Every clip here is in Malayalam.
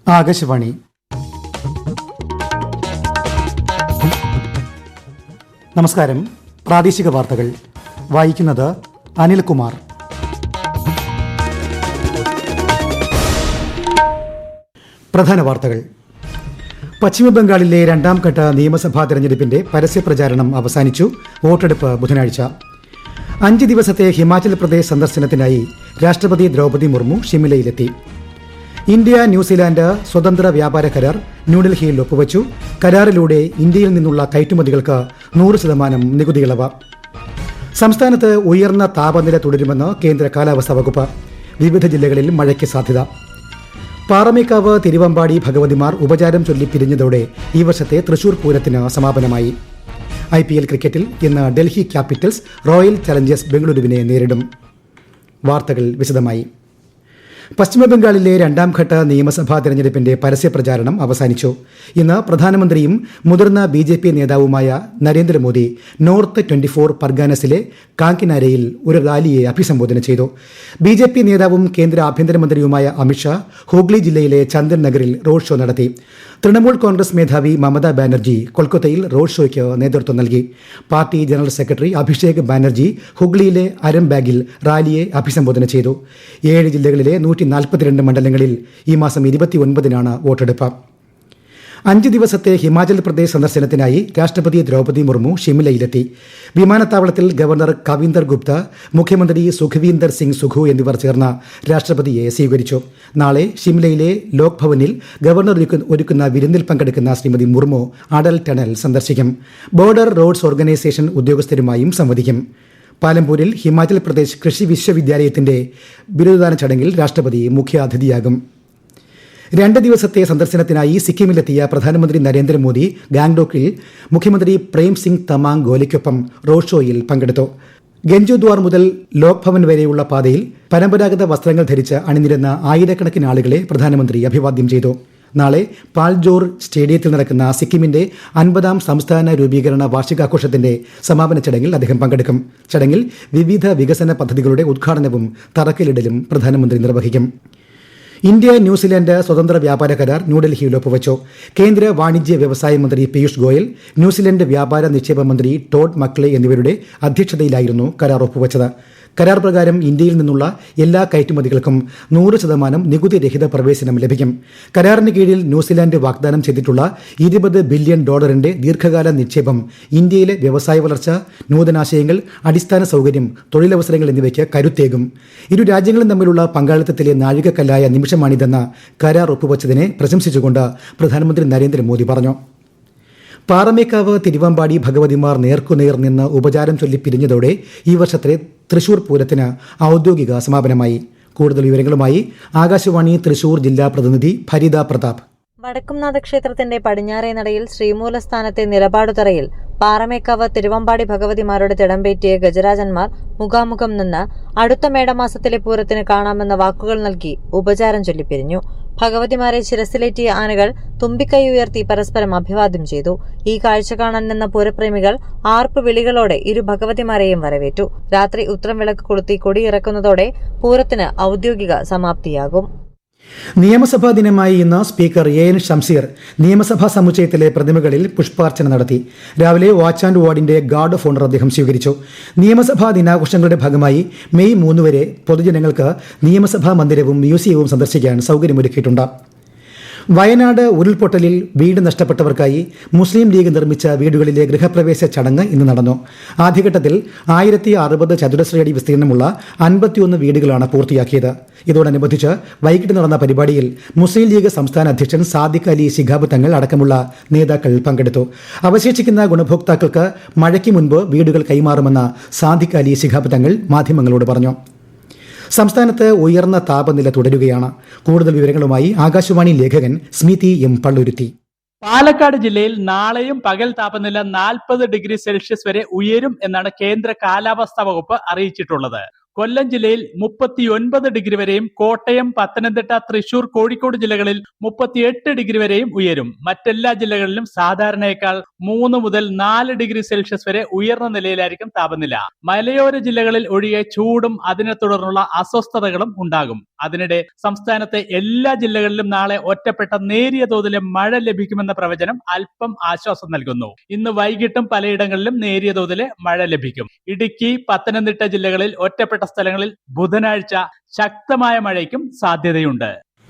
ആകാശവാണി. നമസ്കാരം. പ്രാദേശിക വാർത്തകൾ വായിക്കുന്നത് അനിൽകുമാർ. പ്രധാന വാർത്തകൾ. പശ്ചിമബംഗാളിലെ രണ്ടാം ഘട്ട നിയമസഭാ തെരഞ്ഞെടുപ്പിന്റെ പരസ്യപ്രചാരണം അവസാനിച്ചു. വോട്ടെടുപ്പ് ബുധനാഴ്ച. 5 ദിവസത്തെ ഹിമാചൽ പ്രദേശ് സന്ദർശനത്തിനായി രാഷ്ട്രപതി ദ്രൗപദി മുർമു ഷിംലയിലെത്തി. ഇന്ത്യ ന്യൂസിലാൻഡ് സ്വതന്ത്ര വ്യാപാര കരാർ ന്യൂഡൽഹിയിൽ ഒപ്പുവച്ചു. കരാറിലൂടെ ഇന്ത്യയിൽ നിന്നുള്ള കയറ്റുമതികൾക്ക് 100% നികുതി ഇളവ്. സംസ്ഥാനത്ത് ഉയർന്ന താപനില തുടരുമെന്ന് കേന്ദ്ര കാലാവസ്ഥാ വകുപ്പ്. വിവിധ ജില്ലകളിൽ മഴയ്ക്ക് സാധ്യത. പാറമേക്കാവ് തിരുവമ്പാടി ഭഗവതിമാർ ഉപചാരം ചൊല്ലി പിരിഞ്ഞതോടെ ഈ വർഷത്തെ തൃശൂർ പൂരത്തിന് സമാപനമായി. IPL ക്രിക്കറ്റിൽ ഇന്ന് ഡൽഹി ക്യാപിറ്റൽസ് റോയൽ ചലഞ്ചേഴ്സ് ബംഗളൂരുവിനെ നേരിടും. വാർത്തകൾ വിശദമായി. പശ്ചിമബംഗാളിലെ രണ്ടാം ഘട്ട നിയമസഭാ തെരഞ്ഞെടുപ്പിന്റെ പരസ്യപ്രചാരണം അവസാനിച്ചു. ഇന്ന് പ്രധാനമന്ത്രിയും മുതിർന്ന BJP നേതാവുമായ നരേന്ദ്രമോദി നോർത്ത് 24 പർഗാനസിലെ കാങ്കിനാരയിൽ ഒരു റാലിയെ അഭിസംബോധന ചെയ്തു. BJP നേതാവും കേന്ദ്ര ആഭ്യന്തരമന്ത്രിയുമായ അമിത്ഷാ ഹൂഗ്ലി ജില്ലയിലെ ചന്ദൻ നഗറിൽ റോഡ് ഷോ നടത്തി. തൃണമൂൽ കോൺഗ്രസ് മേധാവി മമതാ ബാനർജി കൊൽക്കത്തയിൽ റോഡ് ഷോയ്ക്ക് നേതൃത്വം നൽകി. Party general secretary Abhishek Banerjee ഹുഗ്ലിയിലെ അരംബാഗിൽ റാലിയെ അഭിസംബോധന ചെയ്തു. 7 ജില്ലകളിലെ 142 മണ്ഡലങ്ങളിൽ ഈ മാസം 29-നാണ് വോട്ടെടുപ്പ്. 5 ദിവസത്തെ ഹിമാചൽ പ്രദേശ് സന്ദർശനത്തിനായി രാഷ്ട്രപതി ദ്രൗപദി മുർമു ഷിംലയിലെത്തി. വിമാനത്താവളത്തിൽ ഗവർണർ കവിന്ദർ ഗുപ്ത, മുഖ്യമന്ത്രി സുഖ്വീന്ദർ സിംഗ് സുഖു എന്നിവർ ചേർന്ന് രാഷ്ട്രപതിയെ സ്വീകരിച്ചു. നാളെ ഷിംലയിലെ ലോക് ഭവനിൽ ഗവർണർ ഒരുക്കുന്ന വിരുന്നിൽ പങ്കെടുക്കുന്ന ശ്രീമതി മുർമു അടൽ ടണൽ സന്ദർശിക്കും. ബോർഡർ റോഡ്സ് ഓർഗനൈസേഷൻ ഉദ്യോഗസ്ഥരുമായും സംവദിക്കും. പാലംപൂരിൽ ഹിമാചൽ പ്രദേശ് കൃഷി വിശ്വവിദ്യാലയത്തിന്റെ ബിരുദദാന ചടങ്ങിൽ രാഷ്ട്രപതി മുഖ്യാതിഥിയാകും. 2 ദിവസത്തെ സന്ദർശനത്തിനായി സിക്കിമിലെത്തിയ പ്രധാനമന്ത്രി നരേന്ദ്രമോദി ഗാംഗ്ടോക്കിൽ മുഖ്യമന്ത്രി പ്രേം സിംഗ് തമാങ് ഗോലയ്ക്കൊപ്പം റോഡ് ഷോയിൽ പങ്കെടുത്തു. ഗഞ്ചുദ്വാർ മുതൽ ലോക് ഭവൻ വരെയുള്ള പാതയിൽ പരമ്പരാഗത വസ്ത്രങ്ങൾ ധരിച്ച് അണിനിരന്ന ആയിരക്കണക്കിന് ആളുകളെ പ്രധാനമന്ത്രി അഭിവാദ്യം ചെയ്തു. നാളെ പാൽജോർ സ്റ്റേഡിയത്തിൽ നടക്കുന്ന സിക്കിമിന്റെ 50ാം സംസ്ഥാന രൂപീകരണ വാർഷികാഘോഷത്തിന്റെ സമാപന ചടങ്ങിൽ അദ്ദേഹം പങ്കെടുക്കും. ചടങ്ങിൽ വിവിധ വികസന പദ്ധതികളുടെ ഉദ്ഘാടനവും തറക്കല്ലിടലും പ്രധാനമന്ത്രി നിർവഹിക്കും. ഇന്ത്യ ന്യൂസിലാൻഡ് സ്വതന്ത്ര വ്യാപാര കരാർ ന്യൂഡൽഹിയിൽ ഒപ്പുവച്ചു. കേന്ദ്ര വാണിജ്യ വ്യവസായ മന്ത്രി പീയൂഷ് ഗോയൽ, ന്യൂസിലൻഡ് വ്യാപാര നിക്ഷേപ മന്ത്രി ടോഡ് മക്ലെ എന്നിവരുടെ അധ്യക്ഷതയിലായിരുന്നു കരാർ ഒപ്പുവച്ചത്. കരാർ പ്രകാരം ഇന്ത്യയിൽ നിന്നുള്ള എല്ലാ കയറ്റുമതികൾക്കും 100% നികുതി രഹിത പ്രവേശനം ലഭിക്കും. കരാറിന് കീഴിൽ ന്യൂസിലാൻഡ് വാഗ്ദാനം ചെയ്തിട്ടുള്ള $20 ബില്യൺ ദീർഘകാല നിക്ഷേപം ഇന്ത്യയിലെ വ്യവസായ വളർച്ച, നൂതനാശയങ്ങൾ, അടിസ്ഥാന സൗകര്യം, തൊഴിലവസരങ്ങൾ എന്നിവയ്ക്ക് കരുത്തേകും. ഇരു രാജ്യങ്ങളും തമ്മിലുള്ള പങ്കാളിത്തത്തിലെ നാഴികക്കല്ലായ നിമിഷമാണിതെന്ന് കരാർ ഒപ്പുവച്ചതിനെ പ്രശംസിച്ചുകൊണ്ട് പ്രധാനമന്ത്രി നരേന്ദ്രമോദി പറഞ്ഞു. പാറമേക്കാവ് തിരുവമ്പാടി ഭഗവതിമാർ നേർക്കുനേർ നിന്ന് ഉപചാരം ചൊല്ലി പിരിഞ്ഞതോടെ ഈ വർഷത്തെ തൃശൂർ പൂരത്തിന് ഔദ്യോഗിക സമാപനമായി. കൂടുതൽ വിവരങ്ങളുമായി ആകാശവാണി തൃശൂർ ജില്ലാ പ്രതിനിധി ഭരിത പ്രതാപ്. വടക്കുംനാഥ ക്ഷേത്രത്തിന്റെ പടിഞ്ഞാറേ നടയിൽ ശ്രീമൂലസ്ഥാനത്തെ നിലപാടുതറയിൽ പാറമേക്കാവ് തിരുവമ്പാടി ഭഗവതിമാരുടെ തിടമ്പേറ്റിയ ഗജരാജന്മാർ മുഖാമുഖം നിന്ന് അടുത്ത മേടമാസത്തിലെ പൂരത്തിന് കാണാമെന്ന വാക്കുകൾ നൽകി ഉപചാരം ചൊല്ലിപ്പിരിഞ്ഞു. ഭഗവതിമാരെ ശിരസിലേറ്റിയ ആനകൾ തുമ്പിക്കൈ ഉയർത്തി പരസ്പരം അഭിവാദ്യം ചെയ്തു. ഈ കാഴ്ച കാണാൻ നിന്ന പൂരപ്രേമികൾ ആർപ്പ് വിളികളോടെ ഇരു ഭഗവതിമാരെയും വരവേറ്റു. രാത്രി ഉത്രം വിളക്ക് കൊളുത്തി കൊടിയിറക്കുന്നതോടെ പൂരത്തിന് ഔദ്യോഗിക സമാപ്തിയാകും. നിയമസഭാ ദിനമായി ഇന്ന് സ്പീക്കർ AN ഷംസീർ നിയമസഭാ സമുച്ചയത്തിലെ പ്രതിമകളിൽ പുഷ്പാർച്ചന നടത്തി. രാവിലെ വാച്ച് ആൻഡ് വാർഡിന്റെ ഗാർഡ് ഓഫ് ഓണർ അദ്ദേഹം സ്വീകരിച്ചു. നിയമസഭാ ദിനാഘോഷങ്ങളുടെ ഭാഗമായി മെയ് 3 വരെ പൊതുജനങ്ങൾക്ക് നിയമസഭാ മന്ദിരവും മ്യൂസിയവും സന്ദർശിക്കാൻ സൗകര്യമൊരുക്കിയിട്ടുണ്ട്. വയനാട് ഉരുൾപൊട്ടലിൽ വീട് നഷ്ടപ്പെട്ടവർക്കായി മുസ്ലിം ലീഗ് നിർമ്മിച്ച വീടുകളിലെ ഗൃഹപ്രവേശ ചടങ്ങ് ഇന്ന് നടന്നു. ആദ്യഘട്ടത്തിൽ 1060 ചതുരശ്രയടി വിസ്തീർണമുള്ള 51 വീടുകളാണ് പൂർത്തിയാക്കിയത്. ഇതോടനുബന്ധിച്ച് വൈകിട്ട് നടന്ന പരിപാടിയിൽ മുസ്ലിം ലീഗ് സംസ്ഥാന അധ്യക്ഷൻ സാദിഖ് അലി ശിഹാബ് തങ്ങൾ അടക്കമുള്ള നേതാക്കൾ പങ്കെടുത്തു. അവശേഷിക്കുന്ന ഗുണഭോക്താക്കൾക്ക് മഴയ്ക്ക് മുൻപ് വീടുകൾ കൈമാറുമെന്ന് സാദിഖ് അലി ശിഹാബ് തങ്ങൾ മാധ്യമങ്ങളോട് പറഞ്ഞു. സംസ്ഥാനത്ത് ഉയർന്ന താപനില തുടരുകയാണ്. കൂടുതൽ വിവരങ്ങളുമായി ആകാശവാണി ലേഖകൻ സ്മിതി M പള്ളുരുത്തി. പാലക്കാട് ജില്ലയിൽ നാളെയും പകൽ താപനില 40 ഡിഗ്രി സെൽഷ്യസ് വരെ ഉയരും എന്നാണ് കേന്ദ്ര കാലാവസ്ഥാ വകുപ്പ് അറിയിച്ചിട്ടുള്ളത്. കൊല്ലം ജില്ലയിൽ 39 ഡിഗ്രി വരെയും കോട്ടയം, പത്തനംതിട്ട, തൃശൂർ, കോഴിക്കോട് ജില്ലകളിൽ 38 ഡിഗ്രി വരെയും ഉയരും. മറ്റെല്ലാ ജില്ലകളിലും സാധാരണയേക്കാൾ 3 മുതൽ 4 ഡിഗ്രി സെൽഷ്യസ് വരെ ഉയർന്ന നിലയിലായിരിക്കും താപനില. മലയോര ജില്ലകളിൽ ഒഴികെ ചൂടും അതിനെ തുടർന്നുള്ള അസ്വസ്ഥതകളും ഉണ്ടാകും. അതിനിടെ സംസ്ഥാനത്തെ എല്ലാ ജില്ലകളിലും നാളെ ഒറ്റപ്പെട്ട നേരിയ തോതിലെ മഴ ലഭിക്കുമെന്ന പ്രവചനം അല്പം ആശ്വാസം നൽകുന്നു. ഇന്ന് വൈകിട്ടും പലയിടങ്ങളിലും നേരിയ തോതിലെ മഴ ലഭിക്കും. ഇടുക്കി, പത്തനംതിട്ട ജില്ലകളിൽ ഒറ്റപ്പെട്ട സ്ഥലങ്ങളിൽ ബുധനാഴ്ച ശക്തമായ മഴയ്ക്കും സാധ്യതയുണ്ട്.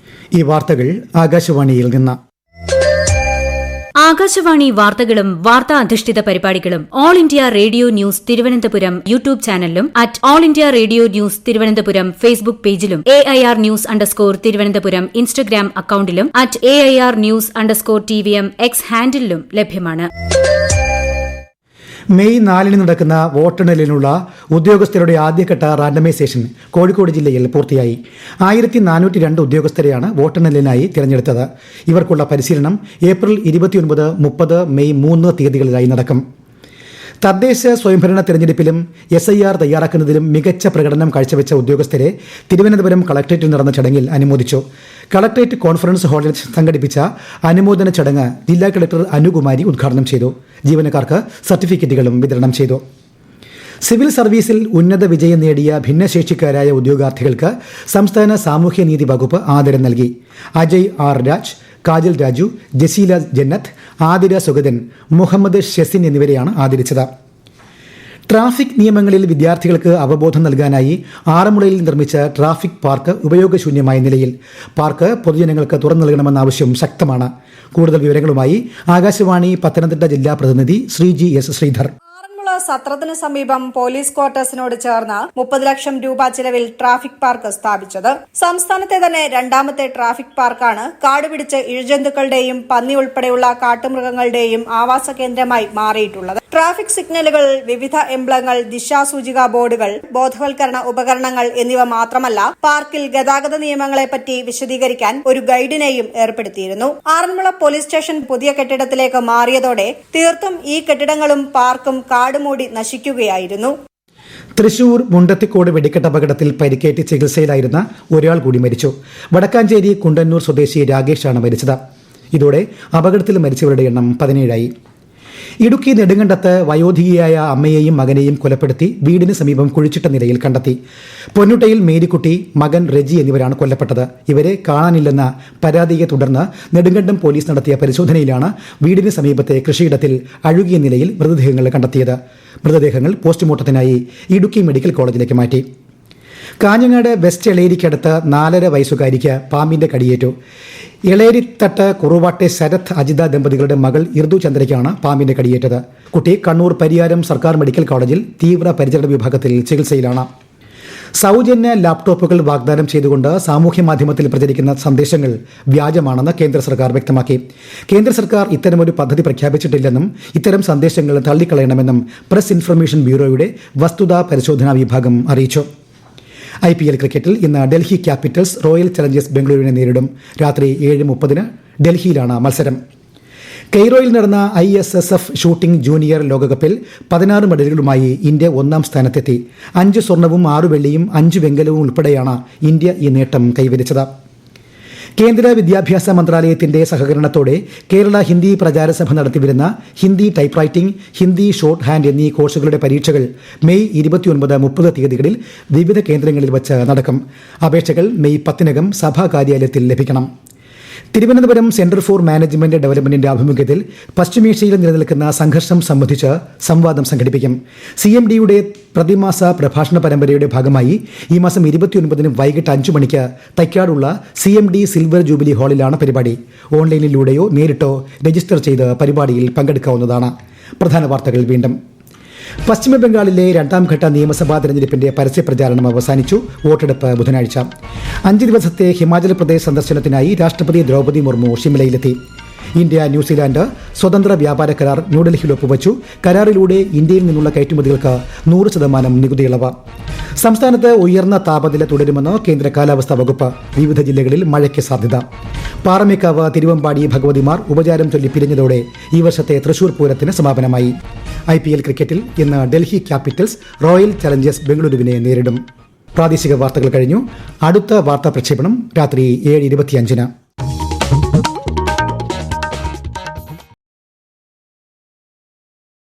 ഈ വാർത്തകൾ ആകാശവാണിയിൽ നിന്ന്. ആകാശവാണി വാർത്തകളും വാർത്താ അധിഷ്ഠിത പരിപാടികളും All India Radio news Thiruvananthapuram YouTube ചാനലിലും @ഓൾ India Radio news Thiruvananthapuram Facebook പേജിലും AIR ന്യൂസ് _ ഇൻസ്റ്റഗ്രാം അക്കൌണ്ടിലും @AIR ന്യൂസ് _ TVM X ഹാൻഡിലും ലഭ്യമാണ്. മെയ് 4 നടക്കുന്ന വോട്ടെണ്ണലിനുള്ള ഉദ്യോഗസ്ഥരുടെ ആദ്യഘട്ട റാൻഡമൈസേഷൻ കോഴിക്കോട് ജില്ലയിൽ പൂർത്തിയായി. 1402 ഉദ്യോഗസ്ഥരെയാണ് വോട്ടെണ്ണലിനായി തിരഞ്ഞെടുത്തത്. ഇവർക്കുള്ള പരിശീലനം ഏപ്രിൽ 29, 30, മെയ് 3 തീയതികളിലായി നടക്കും. തദ്ദേശ സ്വയംഭരണ തെരഞ്ഞെടുപ്പിലും SIR തയ്യാറാക്കുന്നതിലും മികച്ച പ്രകടനം കാഴ്ചവെച്ച ഉദ്യോഗസ്ഥരെ തിരുവനന്തപുരം കളക്ടറേറ്റിൽ നടന്ന ചടങ്ങിൽ അനുമോദിച്ചു. കളക്ടറേറ്റ് കോൺഫറൻസ് ഹാളിൽ സംഘടിപ്പിച്ച അനുമോദന ചടങ്ങ് ജില്ലാ കളക്ടർ അനുകുമാരി ഉദ്ഘാടനം ചെയ്തു. ജീവനക്കാർക്ക് സർട്ടിഫിക്കറ്റുകളും വിതരണം ചെയ്തു. സിവിൽ സർവീസിൽ ഉന്നത വിജയം നേടിയ ഭിന്നശേഷിക്കാരായ ഉദ്യോഗാർത്ഥികൾക്ക് സംസ്ഥാന സാമൂഹ്യനീതി വകുപ്പ് ആദരം നൽകി. അജയ് R. രാജ്, കാജൽ രാജു, ജസീല ജന്നത്ത്, ആതിര സുഗതൻ, മുഹമ്മദ് ഷെസിൻ എന്നിവരെയാണ് ആദരിച്ചത്. ട്രാഫിക് നിയമങ്ങളിൽ വിദ്യാർത്ഥികൾക്ക് അവബോധം നൽകാനായി ആറന്മുളയിൽ നിർമ്മിച്ച ട്രാഫിക് പാർക്ക് ഉപയോഗശൂന്യമായ നിലയിൽ. പാർക്ക് പൊതുജനങ്ങൾക്ക് തുറന്നു നൽകണമെന്ന ആവശ്യം ശക്തമാണ്. കൂടുതൽ വിവരങ്ങളുമായി ആകാശവാണി പത്തനംതിട്ട ജില്ലാ പ്രതിനിധി ശ്രീജി S. ശ്രീധർ. സത്രത്തിന് സമീപം പോലീസ് ക്വാർട്ടേഴ്സിനോട് ചേർന്ന് 30 ലക്ഷം രൂപ ചിലവിൽ ട്രാഫിക് പാർക്ക് സ്ഥാപിച്ചത്. സംസ്ഥാനത്തെ തന്നെ രണ്ടാമത്തെ ട്രാഫിക് പാർക്കാണ് കാടുപിടിച്ച് ഇഴജന്തുക്കളുടെയും പന്നി ഉൾപ്പെടെയുള്ള കാട്ടുമൃഗങ്ങളുടെയും ആവാസ കേന്ദ്രമായി മാറിയിട്ടുള്ളത്. ട്രാഫിക് സിഗ്നലുകൾ, വിവിധ എംബ്ലങ്ങൾ, ദിശാസൂചിക ബോർഡുകൾ, ബോധവൽക്കരണ ഉപകരണങ്ങൾ എന്നിവ മാത്രമല്ല പാർക്കിൽ ഗതാഗത നിയമങ്ങളെപ്പറ്റി വിശദീകരിക്കാൻ ഒരു ഗൈഡിനെയും ഏർപ്പെടുത്തിയിരുന്നു. ആറന്മുള പോലീസ് സ്റ്റേഷൻ പുതിയ കെട്ടിടത്തിലേക്ക് മാറിയതോടെ തീർത്തും ഈ കെട്ടിടങ്ങളും പാർക്കും കാടുമൂടി നശിക്കുകയായിരുന്നു. തൃശൂർ മുണ്ടത്തിക്കോട് വെടിക്കെട്ട് അപകടത്തിൽ പരിക്കേറ്റ് ചികിത്സയിലായിരുന്ന ഒരാൾ കൂടി മരിച്ചു. വടക്കാഞ്ചേരി കുണ്ടന്നൂർ സ്വദേശി രാകേഷാണ് മരിച്ചത്. ഇതോടെ അപകടത്തിൽ മരിച്ചവരുടെ എണ്ണം 17ആയി. ഇടുക്കി നെടുങ്കണ്ടത്ത് വയോധികയായ അമ്മയെയും മകനെയും കൊലപ്പെടുത്തി വീടിന് സമീപം കുഴിച്ചിട്ട നിലയിൽ കണ്ടെത്തി. പൊന്നുട്ടയിൽ മേരിക്കുട്ടി, മകൻ റെജി എന്നിവരാണ് കൊല്ലപ്പെട്ടത്. ഇവരെ കാണാനില്ലെന്ന പരാതിയെ തുടർന്ന് നെടുങ്കണ്ടം പോലീസ് നടത്തിയ പരിശോധനയിലാണ് വീടിന് സമീപത്തെ കൃഷിയിടത്തിൽ അഴുകിയ നിലയിൽ മൃതദേഹങ്ങൾ കണ്ടെത്തിയത്. മൃതദേഹങ്ങൾ പോസ്റ്റ്മോർട്ടത്തിനായി ഇടുക്കി മെഡിക്കൽ കോളേജിലേക്ക് മാറ്റി. കാഞ്ഞങ്ങാട് വെസ്റ്റ് എളേരിക്കടുത്ത് 4.5 വയസ്സുകാരിക്ക് പാമ്പിന്റെ കടിയേറ്റു. എളേരിത്തട്ട് കുറുവാട്ടെ ശരത് അജിത ദമ്പതികളുടെ മകൾ ഇർദു ചന്ദ്രയ്ക്കാണ് പാമ്പിന്റെ കടിയേറ്റത്. കുട്ടി കണ്ണൂർ പരിയാരം സർക്കാർ മെഡിക്കൽ കോളേജിൽ തീവ്ര പരിചരണ വിഭാഗത്തിൽ ചികിത്സയിലാണ്. സൗജന്യ ലാപ്ടോപ്പുകൾ വാഗ്ദാനം ചെയ്തുകൊണ്ട് സാമൂഹ്യ മാധ്യമത്തിൽ പ്രചരിക്കുന്ന സന്ദേശങ്ങൾ വ്യാജമാണെന്ന് കേന്ദ്ര സർക്കാർ വ്യക്തമാക്കി. കേന്ദ്ര സർക്കാർ ഇത്തരമൊരു പദ്ധതി പ്രഖ്യാപിച്ചിട്ടില്ലെന്നും ഇത്തരം സന്ദേശങ്ങൾ തള്ളിക്കളയണമെന്നും പ്രസ് ഇൻഫർമേഷൻ ബ്യൂറോയുടെ വസ്തുതാ പരിശോധനാ വിഭാഗം അറിയിച്ചു. IPL ക്രിക്കറ്റിൽ ഇന്ന് ഡൽഹി ക്യാപിറ്റൽസ് റോയൽ ചലഞ്ചേഴ്സ് ബംഗളൂരുവിനെ നേരിടും. രാത്രി 7:30 ഡൽഹിയിലാണ് മത്സരം. കെയ്റോയിൽ നടന്ന ISSF ഷൂട്ടിംഗ് ജൂനിയർ ലോകകപ്പിൽ 16 മെഡലുകളുമായി ഇന്ത്യ 1ാം സ്ഥാനത്തെത്തി. 5 സ്വർണവും 6 വെള്ളിയും 5 വെങ്കലവും ഉൾപ്പെടെയാണ് ഇന്ത്യ ഈ നേട്ടം കൈവരിച്ചത്. കേന്ദ്ര വിദ്യാഭ്യാസ മന്ത്രാലയത്തിന്റെ സഹകരണത്തോടെ കേരള ഹിന്ദി പ്രചാരസഭ നടത്തിവരുന്ന Hindi type writing, Hindi short hand എന്നീ കോഴ്സുകളുടെ പരീക്ഷകൾ മെയ് 29, 30 തീയതികളിൽ വിവിധ കേന്ദ്രങ്ങളിൽ വച്ച് നടക്കും. അപേക്ഷകൾ മെയ് 10-നകം സഭാ കാര്യാലയത്തിൽ ലഭിക്കണം. തിരുവനന്തപുരം സെന്റർ ഫോർ മാനേജ്മെന്റ് ഡെവലപ്മെന്റിന്റെ ആഭിമുഖ്യത്തിൽ പശ്ചിമേഷ്യയിൽ നിലനിൽക്കുന്ന സംഘർഷം സംബന്ധിച്ച് സംവാദം സംഘടിപ്പിക്കും. CMDയുടെ പ്രതിമാസ പ്രഭാഷണ പരമ്പരയുടെ ഭാഗമായി ഈ മാസം 29-ന് വൈകിട്ട് 5 മണിക്ക് തൈക്കാടുള്ള CMD സിൽവർ ജൂബിലി ഹാളിലാണ് പരിപാടി. ഓൺലൈനിലൂടെയോ നേരിട്ടോ രജിസ്റ്റർ ചെയ്ത് പരിപാടിയിൽ പങ്കെടുക്കാവുന്നതാണ്. പ്രധാന വാർത്തകൾ വീണ്ടും. പശ്ചിമബംഗാളിലെ 2ാം ഘട്ട നിയമസഭാ തെരഞ്ഞെടുപ്പിന്റെ പരസ്യപ്രചാരണം അവസാനിച്ചു. വോട്ടെടുപ്പ് ബുധനാഴ്ച. 5 ദിവസത്തെ ഹിമാചൽ പ്രദേശ് സന്ദർശനത്തിനായി രാഷ്ട്രപതി ദ്രൗപദി മുർമു ഷിംലയിലെത്തി. ഇന്ത്യ ന്യൂസിലാൻഡ് സ്വതന്ത്ര വ്യാപാര കരാർ ന്യൂഡൽഹിയിൽ ഒപ്പുവച്ചു. കരാറിലൂടെ ഇന്ത്യയിൽ നിന്നുള്ള കയറ്റുമതികൾക്ക് 100% നികുതി ഇളവ്. സംസ്ഥാനത്ത് ഉയർന്ന താപനില തുടരുമെന്ന് കേന്ദ്ര കാലാവസ്ഥാ വകുപ്പ്. വിവിധ ജില്ലകളിൽ മഴയ്ക്ക് സാധ്യത. പാറമേക്കാവ് തിരുവമ്പാടി ഭഗവതിമാർ ഉപചാരം ചൊല്ലി പിരിഞ്ഞതോടെ ഈ വർഷത്തെ തൃശൂർ പൂരത്തിന് സമാപനമായി. IPL ക്രിക്കറ്റിൽ ഇന്ന് ഡൽഹി ക്യാപിറ്റൽസ് റോയൽ ചലഞ്ചേഴ്സ് ബംഗളൂരുവിനെ നേരിടും. പ്രാദേശിക വാർത്തകൾ കഴിഞ്ഞു. അടുത്ത വാർത്താ പ്രക്ഷേപണം രാത്രി 7:25.